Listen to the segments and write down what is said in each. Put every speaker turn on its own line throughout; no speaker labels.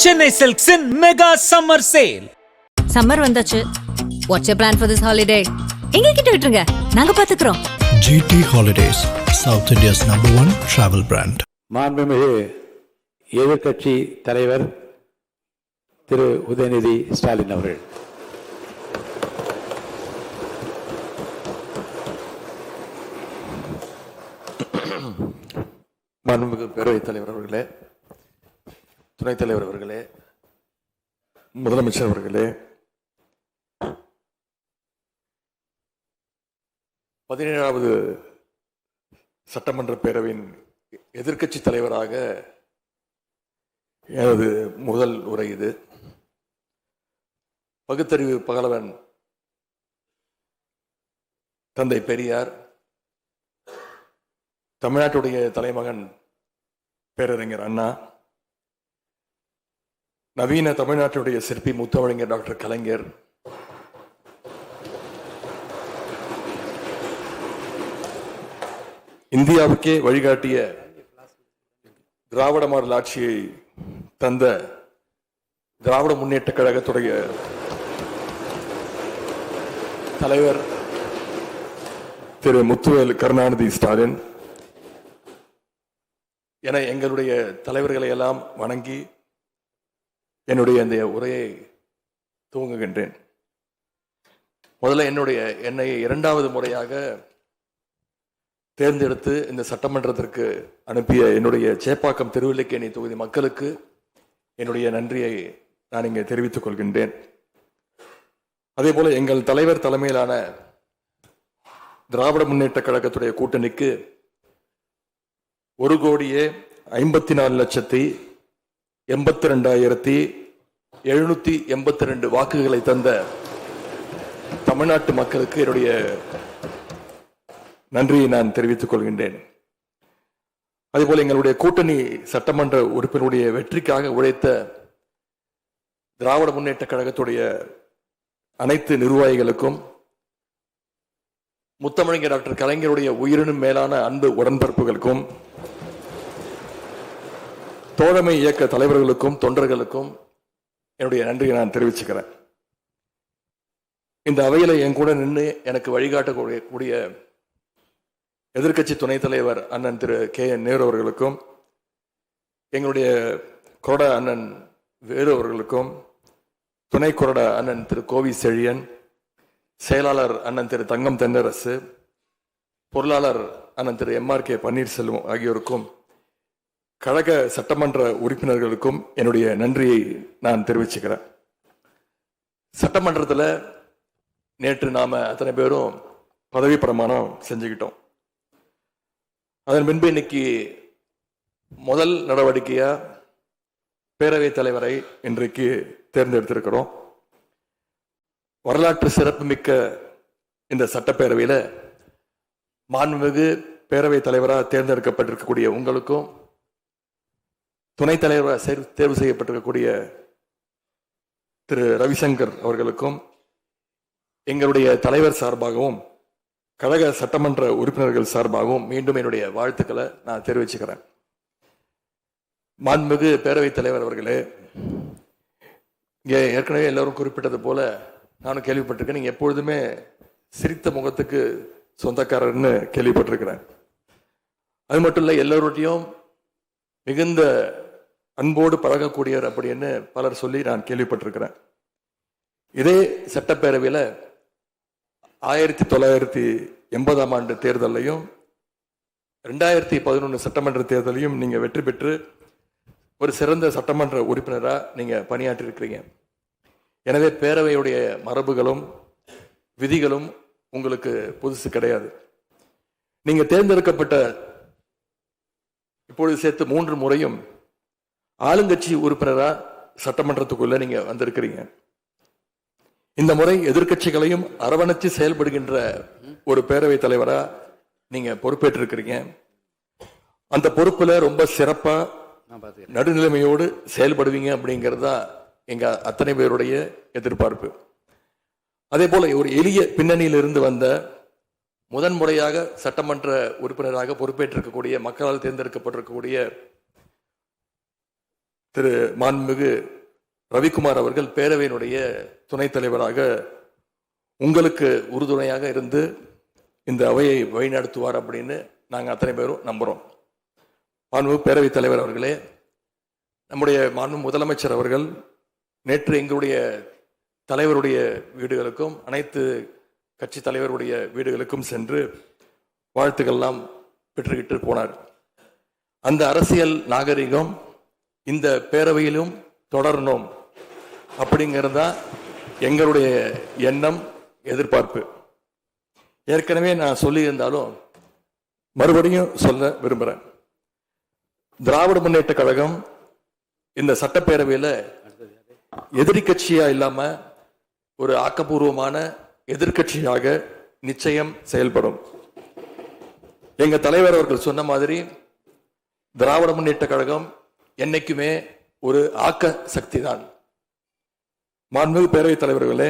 Chennai Silks in mega summer sale.
Summer வந்தாச்சு. What's your plan for this holiday? எங்க கிட்ட விட்டுருங்க, நாங்க பாத்துக்கிறோம்.
GT Holidays, South India's #1 travel brand.
மாண்புமிகு எதிர்க்கட்சி தலைவர் திரு உதயநிதி ஸ்டாலின் அவர்கள். மாண்புமிகு பேரவைத் தலைவர் அவர்களே, துணைத் தலைவர் அவர்களே, முதலமைச்சர் அவர்களே, 17வது சட்டமன்ற பேரவையின் எதிர்க்கட்சி தலைவராக எனது முதல் உரை இது. பகுத்தறிவு பகலவன் தந்தை பெரியார், தமிழ்நாட்டுடைய தலைமகன் பேரறிஞர் அண்ணா, நவீன தமிழ்நாட்டுடைய சிற்பி முத்தமிழறிஞர் டாக்டர் கலைஞர், இந்தியாவுக்கே வழிகாட்டிய திராவிட மாடல் ஆட்சியை தந்த திராவிட முன்னேற்ற கழகத்துடைய தலைவர் திரு முத்துவேல் கருணாநிதி ஸ்டாலின் என எங்களுடைய தலைவர்களை எல்லாம் வணங்கி என்னுடைய இந்த உரையை துவங்குகின்றேன். முதல்ல என்னை 2வது முறையாக தேர்ந்தெடுத்து இந்த சட்டமன்றத்திற்கு அனுப்பிய என்னுடைய சேப்பாக்கம் திருவல்லிக்கேணி தொகுதி மக்களுக்கு என்னுடைய நன்றியை நான் இங்கே தெரிவித்துக் கொள்கின்றேன். அதே போல எங்கள் தலைவர் தலைமையிலான திராவிட முன்னேற்ற கழகத்துடைய கூட்டணிக்கு 1,52,82,782 வாக்குகளை தந்த தமிழ்நாட்டு மக்களுக்கு என்னுடைய நன்றியை நான் தெரிவித்துக் கொள்கின்றேன். அதேபோல எங்களுடைய கூட்டணி சட்டமன்ற உறுப்பினருடைய வெற்றிக்காக உழைத்த திராவிட முன்னேற்ற கழகத்துடைய அனைத்து நிர்வாகிகளுக்கும், முத்தமிழறிஞர் டாக்டர் கலைஞருடைய உயிரினும் மேலான அன்பு உடன்பிறப்புகளுக்கும், தோழமை இயக்க தலைவர்களுக்கும் தொண்டர்களுக்கும் என்னுடைய நன்றியை நான் தெரிவிச்சுக்கிறேன். இந்த அவையில என் கூட நின்று எனக்கு வழிகாட்டக்கூடிய எதிர்க்கட்சி துணைத் தலைவர் அண்ணன் திரு KN நேரு அவர்களுக்கும், எங்களுடைய கொறடா அண்ணன் வேலு அவர்களுக்கும், துணை கொறடா அண்ணன் திரு கோவி செழியன், செயலாளர் அண்ணன் திரு தங்கம் தென்னரசு, பொருளாளர் அண்ணன் திரு MRK பன்னீர்செல்வம் ஆகியோருக்கும், கழக சட்டமன்ற உறுப்பினர்களுக்கும் என்னுடைய நன்றியை நான் தெரிவிச்சுக்கிறேன். சட்டமன்றத்தில் நேற்று நாம அத்தனை பேரும் பதவி பிரமாணம் செஞ்சுக்கிட்டோம். அதன் பின்பு இன்னைக்கு முதல் நடவடிக்கையா பேரவைத் தலைவரை இன்றைக்கு தேர்ந்தெடுத்திருக்கிறோம். வரலாற்று சிறப்புமிக்க இந்த சட்டப்பேரவையில் மாண்புமிகு பேரவைத் தலைவராக தேர்ந்தெடுக்கப்பட்டிருக்கக்கூடிய உங்களுக்கும், துணைத் தலைவராக தேர்வு செய்யப்பட்டிருக்கக்கூடிய திரு ரவிசங்கர் அவர்களுக்கும், எங்களுடைய தலைவர் சார்பாகவும் கழக சட்டமன்ற உறுப்பினர்கள் சார்பாகவும் மீண்டும் என்னுடைய வாழ்த்துக்களை நான் தெரிவிச்சுக்கிறேன். மாண்புமிகு பேரவைத் தலைவர் அவர்களே, இங்கே ஏற்கனவே எல்லாரும் குறிப்பிட்டது போல நானும் கேள்விப்பட்டிருக்கேன். நீங்க எப்பொழுதுமே சிரித்த முகத்துக்கு சொந்தக்காரர்னு கேள்விப்பட்டிருக்கிறேன். அது மட்டும் இல்லை, எல்லோருடையும் மிகுந்த அன்போடு பழகக்கூடியவர் அப்படின்னு பலர் சொல்லி நான் கேள்விப்பட்டிருக்கிறேன். இதே சட்டப்பேரவையில் 1980ஆம் ஆண்டு தேர்தலையும் 2011 சட்டமன்ற தேர்தலையும் நீங்க வெற்றி பெற்று ஒரு சிறந்த சட்டமன்ற உறுப்பினராக நீங்க பணியாற்றி இருக்கிறீங்க. எனவே பேரவையுடைய மரபுகளும் விதிகளும் உங்களுக்கு புதுசு கிடையாது. நீங்க தேர்ந்தெடுக்கப்பட்ட இப்பொழுது சேர்த்து 3 முறையும் ஆளுங்கட்சி உறுப்பினராக சட்டமன்றத்துக்குள்ள நீங்க வந்திருக்கிறீங்க. இந்த முறை எதிர்க்கட்சிகளையும் அரவணைச்சு செயல்படுகின்ற ஒரு பேரவைத் தலைவரா நீங்க பொறுப்பேற்றிருக்கிறீங்க. அந்த பொறுப்புல ரொம்ப சிறப்பா நடுநிலைமையோடு செயல்படுவீங்க அப்படிங்கிறது தான் எங்க அத்தனை பேருடைய எதிர்பார்ப்பு. அதே போல ஒரு எளிய பின்னணியிலிருந்து வந்த முதன்முறையாக சட்டமன்ற உறுப்பினராக பொறுப்பேற்றிருக்கக்கூடிய மக்களால் தேர்ந்தெடுக்கப்பட்டிருக்கக்கூடிய திரு மாண்புமிகு ரவிக்குமார் அவர்கள் பேரவையினுடைய துணைத் தலைவராக உங்களுக்கு உறுதுணையாக இருந்து இந்த அவையை வழிநடத்துவார் அப்படின்னு நாங்கள் அத்தனை பேரும் நம்புகிறோம். மாண்புமிகு பேரவைத் தலைவர் அவர்களே, நம்முடைய மாண்பு முதலமைச்சர் அவர்கள் நேற்று எங்களுடைய தலைவருடைய வீடுகளுக்கும் அனைத்து கட்சி தலைவருடைய வீடுகளுக்கும் சென்று வாழ்த்துக்கள்லாம் பெற்றுக்கிட்டு போனார். அந்த அரசியல் நாகரிகம் இந்த பேரவையிலும் தொடரணும் அப்படிங்கிறதா எங்களுடைய எண்ணம், எதிர்பார்ப்பு. ஏற்கனவே நான் சொல்லியிருந்தாலும் மறுபடியும் சொல்ல விரும்புகிறேன். திராவிட முன்னேற்ற கழகம் இந்த சட்டப்பேரவையில் எதிரி கட்சியா இல்லாம ஒரு ஆக்கப்பூர்வமான எதிர்கட்சியாக நிச்சயம் செயல்படும். எங்க தலைவர் அவர்கள் சொன்ன மாதிரி திராவிட முன்னேற்ற கழகம் என்னைக்குமே ஒரு ஆக்க சக்தி தான். மாண்புமிகு பேரவைத் தலைவர்களே,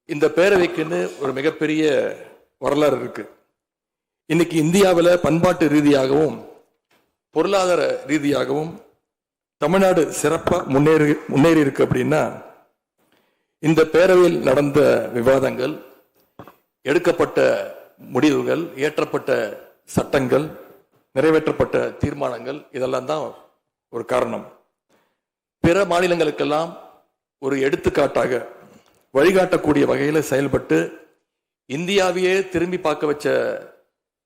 இந்த பேரவைக்குன்னு ஒரு மிகப்பெரிய வரலாறு இருக்கு. இன்னைக்கு இந்தியாவில் பண்பாட்டு ரீதியாகவும் பொருளாதார ரீதியாகவும் தமிழ்நாடு சிறப்பா முன்னேறி இருக்கு அப்படின்னா இந்த பேரவையில் நடந்த விவாதங்கள், எடுக்கப்பட்ட முடிவுகள், இயற்றப்பட்ட சட்டங்கள், நிறைவேற்றப்பட்ட தீர்மானங்கள் இதெல்லாம் தான் ஒரு காரணம். பிற மாநிலங்களுக்கெல்லாம் ஒரு எடுத்துக்காட்டாக வழிகாட்டக்கூடிய வகையில் செயல்பட்டு இந்தியாவையே திரும்பி பார்க்க வச்ச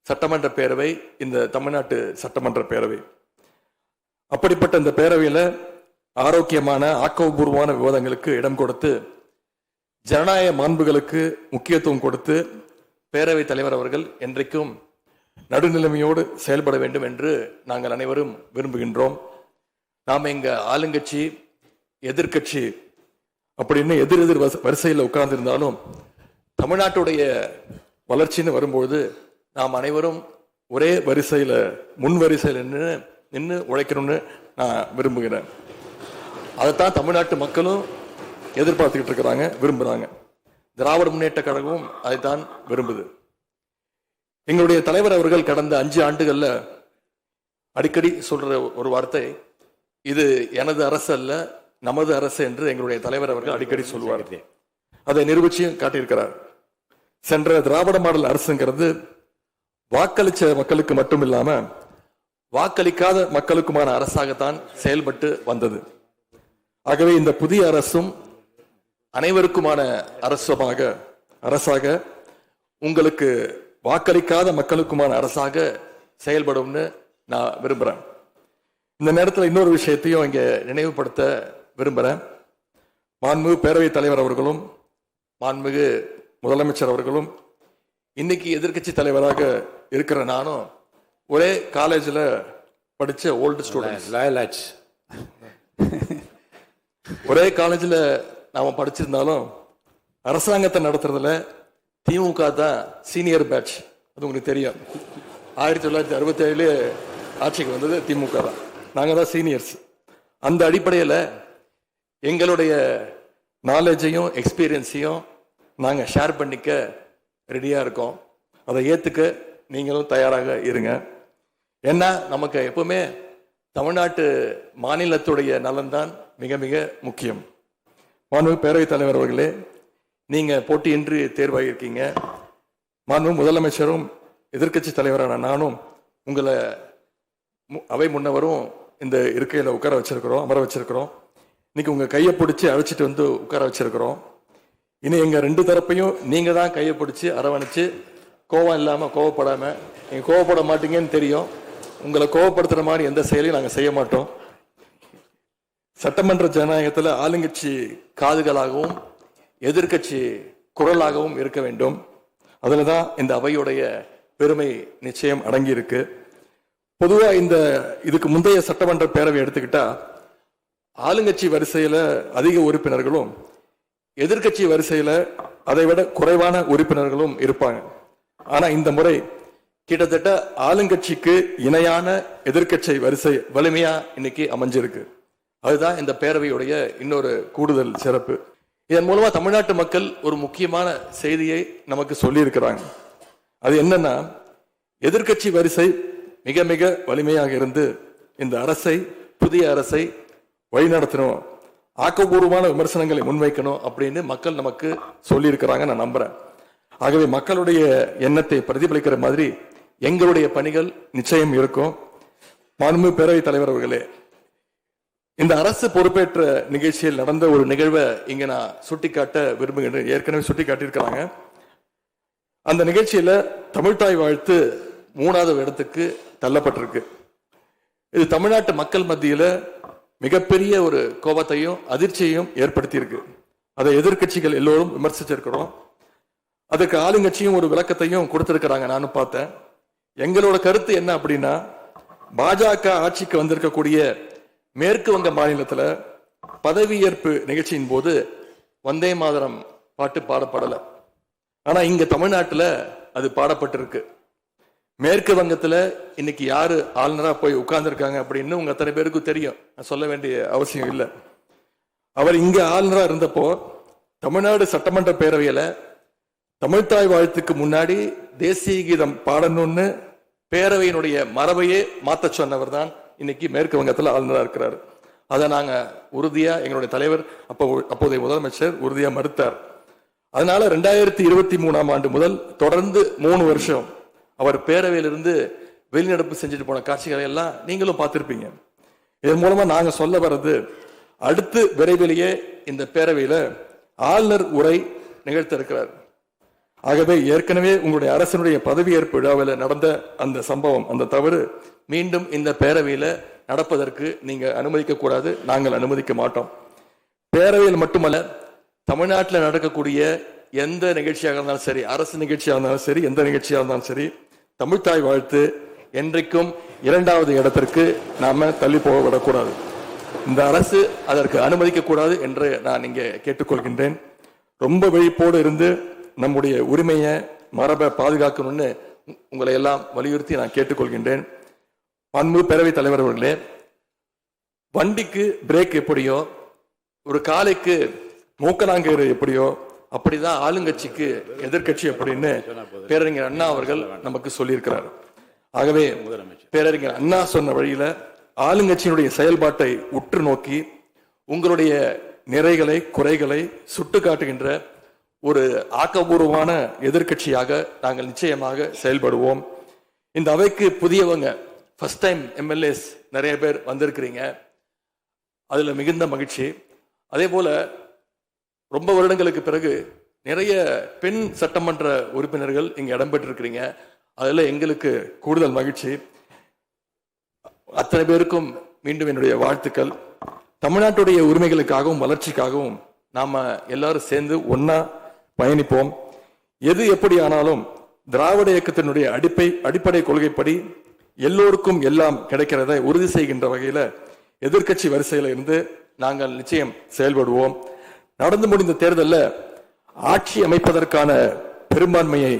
சட்டமன்ற பேரவை இந்த தமிழ்நாட்டு சட்டமன்ற பேரவை. அப்படிப்பட்ட இந்த பேரவையில் ஆரோக்கியமான ஆக்கப்பூர்வமான விவாதங்களுக்கு இடம் கொடுத்து ஜனநாயக மாண்புகளுக்கு முக்கியத்துவம் கொடுத்து பேரவைத் தலைவர் அவர்கள் என்றைக்கும் நடுநிலைமையோடு செயல்பட வேண்டும் என்று நாங்கள் அனைவரும் விரும்புகின்றோம். நாம் எங்க ஆளுங்கட்சி எதிர்கட்சி அப்படின்னு எதிர் வரிசையில் உட்கார்ந்திருந்தாலும் தமிழ்நாட்டுடைய வளர்ச்சின்னு வரும்போது நாம் அனைவரும் ஒரே வரிசையில் முன் வரிசையில் நின்று உழைக்கணும்னு நான் விரும்புகிறேன். அதைத்தான் தமிழ்நாட்டு மக்களும் எதிர்பார்த்துக்கிட்டு இருக்கிறாங்க, விரும்புகிறாங்க. திராவிட முன்னேற்ற கழகமும் அதைத்தான் விரும்புது. எங்களுடைய தலைவர் அவர்கள் கடந்த 5 ஆண்டுகள்ல அடிக்கடி சொல்ற ஒரு வார்த்தை, இது எனது அரசு அல்ல நமது அரசு என்று எங்களுடைய தலைவர் அவர்கள் அடிக்கடி சொல்லுவார். அதை நிரூபிச்சியும் காட்டியிருக்கிறார். சென்ற திராவிட மாடல் அரசுங்கிறது வாக்களிச்ச மக்களுக்கு மட்டும் இல்லாம வாக்களிக்காத மக்களுக்குமான அரசாகத்தான் செயல்பட்டு வந்தது. ஆகவே இந்த புதிய அரசும் அனைவருக்குமான அரசாக உங்களுக்கு வாக்களிக்காத மக்களுக்குமான அரசாக செயல்படும்னு நான் விரும்புறேன். இந்த நேரத்தில் இன்னொரு விஷயத்தையும் இங்க நினைவுபடுத்த விரும்புறேன். மாண்புமிகு பேரவைத் தலைவர் அவர்களும் மாண்புமிகு முதலமைச்சர் அவர்களும் இன்னைக்கு எதிர்கட்சி தலைவராக இருக்கிற நானும் ஒரே காலேஜில் படிச்ச ஓல்டு ஸ்டூடெண்ட்ஸ். ஒரே காலேஜில் நாம படிச்சிருந்தாலும் அரசாங்கத்தை நடத்துறதுல திமுக தான் சீனியர் பேட்ச். அது உங்களுக்கு தெரியும். 1967 ஆட்சிக்கு வந்தது திமுக தான். நாங்கள் தான் சீனியர்ஸ். அந்த அடிப்படையில் எங்களுடைய நாலேஜையும் எக்ஸ்பீரியன்ஸையும் நாங்கள் ஷேர் பண்ணிக்க ரெடியாக இருக்கோம். அதை ஏற்றுக்க நீங்களும் தயாராக இருங்க. ஏன்னா நமக்கு எப்பவுமே தமிழ்நாட்டு மாநிலத்துடைய நலன்தான் மிக மிக முக்கியம். மாண்புமிகு பேரவைத் தலைவர் அவர்களே, நீங்க போட்டியின்றி தேர்வாகியிருக்கீங்க. மாண்புமிகு முதலமைச்சரும் எதிர்கட்சி தலைவரான நானும் உங்களை அவை முன்னவரும் இந்த இருக்கையில் உட்கார வச்சிருக்கிறோம், அமர வச்சிருக்கிறோம். இன்னைக்கு உங்க கையை பிடிச்சி அழைச்சிட்டு வந்து உட்கார வச்சிருக்கிறோம். இனி எங்க 2 தரப்பையும் நீங்க தான் கையை பிடிச்சி அரவணைச்சு கோவம் இல்லாம கோவப்படாம, நீங்க கோவப்பட மாட்டீங்கன்னு தெரியும். உங்களை கோவப்படுத்துற மாதிரி எந்த செயலையும் நாங்கள் செய்ய மாட்டோம். சட்டமன்ற ஜனநாயகத்தில் ஆளுங்கட்சி காதுகளாகவும் எதிர்கட்சி குரலாகவும் இருக்க வேண்டும். அதுல தான் இந்த அவையுடைய பெருமை நிச்சயம் அடங்கி இருக்கு. பொதுவா இதுக்கு முந்தைய சட்டமன்ற பேரவை எடுத்துக்கிட்டா ஆளுங்கட்சி வரிசையில அதிக உறுப்பினர்களும் எதிர்கட்சி வரிசையில அதை விட குறைவான உறுப்பினர்களும் இருப்பாங்க. ஆனா இந்த முறை கிட்டத்தட்ட ஆளுங்கட்சிக்கு இணையான எதிர்கட்சி வரிசை வலிமையா இன்னைக்கு அமைஞ்சிருக்கு. அதுதான் இந்த பேரவையுடைய இன்னொரு கூடுதல் சிறப்பு. இதன் மூலமா தமிழ்நாட்டு மக்கள் ஒரு முக்கியமான செய்தியை நமக்கு சொல்லி இருக்கிறாங்க. அது என்னன்னா, எதிர்கட்சி வரிசை மிக மிக வலிமையாக இருந்து இந்த அரசை, புதிய அரசை வழிநடத்தணும், ஆக்கப்பூர்வமான விமர்சனங்களை முன்வைக்கணும் அப்படின்னு மக்கள் நமக்கு சொல்லி இருக்கிறாங்க, நான் நம்புறேன். ஆகவே மக்களுடைய எண்ணத்தை பிரதிபலிக்கிற மாதிரி எங்களுடைய பணிகள் நிச்சயம் இருக்கும். மாண்பு பேரவைத் தலைவர் அவர்களே, இந்த அரசு பொறுப்பேற்ற நிகழ்ச்சியில் நடந்த ஒரு நிகழ்வை இங்க நான் சுட்டிக்காட்ட விரும்புகின்றேன். ஏற்கனவே சுட்டிக்காட்டியிருக்கிறாங்க. அந்த நிகழ்ச்சியில தமிழ்தாய் வாழ்த்து 3வது இடத்துக்கு தள்ளப்பட்டிருக்கு. இது தமிழ்நாட்டு மக்கள் மத்தியில மிகப்பெரிய ஒரு கோபத்தையும் அதிர்ச்சியையும் ஏற்படுத்தியிருக்கு. அதை எதிர்கட்சிகள் எல்லோரும் விமர்சிச்சிருக்கிறோம். அதுக்கு ஆளுங்கட்சியும் ஒரு விளக்கத்தையும் கொடுத்திருக்கிறாங்க, நானும் பார்த்தேன். எங்களோட கருத்து என்ன அப்படின்னா, பாஜக ஆட்சிக்கு வந்திருக்கக்கூடிய மேற்கு வங்க மாநிலத்துல பதவியேற்பு நிகழ்ச்சியின் போது வந்தே மாதரம் பாட்டு பாடப்படல. ஆனா இங்க தமிழ்நாட்டுல அது பாடப்பட்டிருக்கு. மேற்கு வங்கத்துல இன்னைக்கு யாரு ஆளுநரா போய் உட்கார்ந்து இருக்காங்க அப்படின்னு உங்க அத்தனை பேருக்கும் தெரியும், சொல்ல வேண்டிய அவசியம் இல்லை. அவர் இங்க ஆளுநரா இருந்தப்போ தமிழ்நாடு சட்டமன்ற பேரவையில தமிழ்தாய் வாழ்த்துக்கு முன்னாடி தேசிய கீதம் பாடணும்னு பேரவையினுடைய மரபையே மாத்த சொன்னவர் தான் இன்னைக்கு மேற்கு வங்கத்தில் ஆளுநராக இருக்கிறார். அதை நாங்க உறுதியா, எங்களுடைய தலைவர் அப்போதைய முதலமைச்சர் உறுதியா மறுத்தார். அதனால 2023ஆம் ஆண்டு முதல் தொடர்ந்து 3 வருஷம் அவர் பேரவையிலிருந்து வெளிநடப்பு செஞ்சுட்டு போன காட்சிகளை எல்லாம் நீங்களும் பார்த்திருப்பீங்க. இதன் மூலமா நாங்க சொல்ல வர்றது, அடுத்து விரைவிலேயே இந்த பேரவையில ஆளுநர் உரை நிகழ்த்த இருக்கிறார். ஆகவே ஏற்கனவே உங்களுடைய அரசனுடைய பதவியேற்பு விழாவில் நடந்த அந்த சம்பவம், அந்த தவறு மீண்டும் இந்த பேரவையில நடப்பதற்கு நீங்க அனுமதிக்க கூடாது, நாங்கள் அனுமதிக்க மாட்டோம். பேரவையில் மட்டுமல்ல, தமிழ்நாட்டில் நடக்கக்கூடிய எந்த நிகழ்ச்சியாக இருந்தாலும் சரி, அரசு நிகழ்ச்சியாக இருந்தாலும் சரி, எந்த நிகழ்ச்சியாக இருந்தாலும் சரி, தமிழ்தாய் வாழ்த்து என்றைக்கும் 2வது இடத்திற்கு நாம தள்ளி போக விடக்கூடாது. இந்த அரசு அதற்கு அனுமதிக்க கூடாது என்று நான் இங்கே கேட்டுக்கொள்கின்றேன். ரொம்ப விழிப்போடு இருந்து நம்முடைய உரிமையை, மரபை பாதுகாக்கணும்னு உங்களை எல்லாம் வலியுறுத்தி நான் கேட்டுக்கொள்கின்றேன். அன்பு பேரவைத் தலைவர் அவர்களே, வண்டிக்கு பிரேக் எப்படியோ, ஒரு காலைக்கு மூக்கனாங்கயிறு எப்படியோ, அப்படிதான் ஆளுங்கட்சிக்கு எதிர்கட்சி அப்படின்னு பேரறிஞர் அண்ணா அவர்கள் நமக்கு சொல்லியிருக்கிறார். ஆகவே பேரறிஞர் அண்ணா சொன்ன வழியில ஆளுங்கட்சியினுடைய செயல்பாட்டை உற்று நோக்கி உங்களுடைய நிறைகளை, குறைகளை சுட்டு காட்டுகின்ற ஒரு ஆக்கப்பூர்வமான எதிர்கட்சியாக நாங்கள் நிச்சயமாக செயல்படுவோம். இந்த அவைக்கு புதியவங்க, ஃபர்ஸ்ட் டைம் எம்எல்ஏஸ் நிறைய பேர் வந்திருக்கிறீங்க, அதுல மிகுந்த மகிழ்ச்சி. அதே போல ரொம்ப வருடங்களுக்கு பிறகு நிறைய பெண் சட்டமன்ற உறுப்பினர்கள் இங்க இடம்பெற்றிருக்கிறீங்க, அதுல எங்களுக்கு கூடுதல் மகிழ்ச்சி. அத்தனை பேருக்கும் மீண்டும் என்னுடைய வாழ்த்துக்கள். தமிழ்நாட்டுடைய உரிமைகளுக்காகவும் வளர்ச்சிக்காகவும் நாம எல்லாரும் சேர்ந்து ஒன்னா பயணிப்போம். எது எப்படி ஆனாலும் திராவிட இயக்கத்தினுடைய அடிப்படை கொள்கைப்படி எல்லோருக்கும் எல்லாம் கிடைக்கிறதை உறுதி செய்கின்ற வகையில எதிர்கட்சி வரிசையில இருந்து நாங்கள் நிச்சயம் செயல்படுவோம். நடந்து முடிந்த தேர்தலில் ஆட்சி அமைப்பதற்கான பெரும்பான்மையை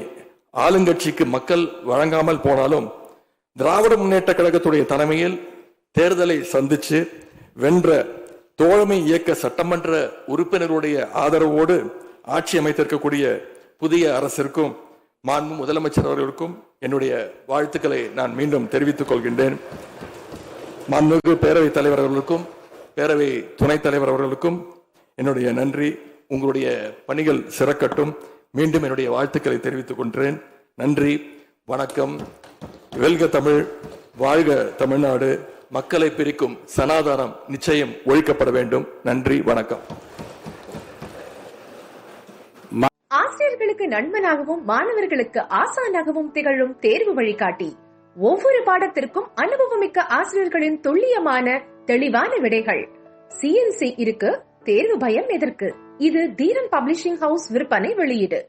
ஆளுங்கட்சிக்கு மக்கள் வழங்காமல் போனாலும் திராவிட முன்னேற்ற கழகத்துடைய தலைமையில் தேர்தலை சந்திச்சு வென்ற தோழமை இயக்க சட்டமன்ற உறுப்பினருடைய ஆதரவோடு ஆட்சி அமைத்திருக்கக்கூடிய புதிய அரசிற்கும் மாண்பு முதலமைச்சர் அவர்களுக்கும் என்னுடைய வாழ்த்துக்களை நான் மீண்டும் தெரிவித்துக் கொள்கின்றேன். மாண்புமிகு பேரவைத் தலைவர் அவர்களுக்கும் பேரவை துணைத் தலைவர் அவர்களுக்கும் என்னுடைய நன்றி. உங்களுடைய பணிகள் சிறக்கட்டும். மீண்டும் என்னுடைய வாழ்த்துக்களை தெரிவித்துக் கொள்கிறேன். நன்றி, வணக்கம். வெல்க தமிழ், வாழ்க தமிழ்நாடு. மக்களை பிரிக்கும் சனாதானம் நிச்சயம் ஒழிக்கப்பட வேண்டும். நன்றி, வணக்கம்.
ஆசிரியர்களுக்கு நண்பனாகவும் மாணவர்களுக்கு ஆசானாகவும் திகழும் தேர்வு வழிகாட்டி, ஒவ்வொரு பாடத்திற்கும் அனுபவமிக்க ஆசிரியர்களின் துல்லியமான தெளிவான விடைகள். CNC இருக்கு, தேர்வு பயம் எதற்கு? இது தீரன் பப்ளிஷிங் ஹவுஸ் விற்பனை வெளியீடு.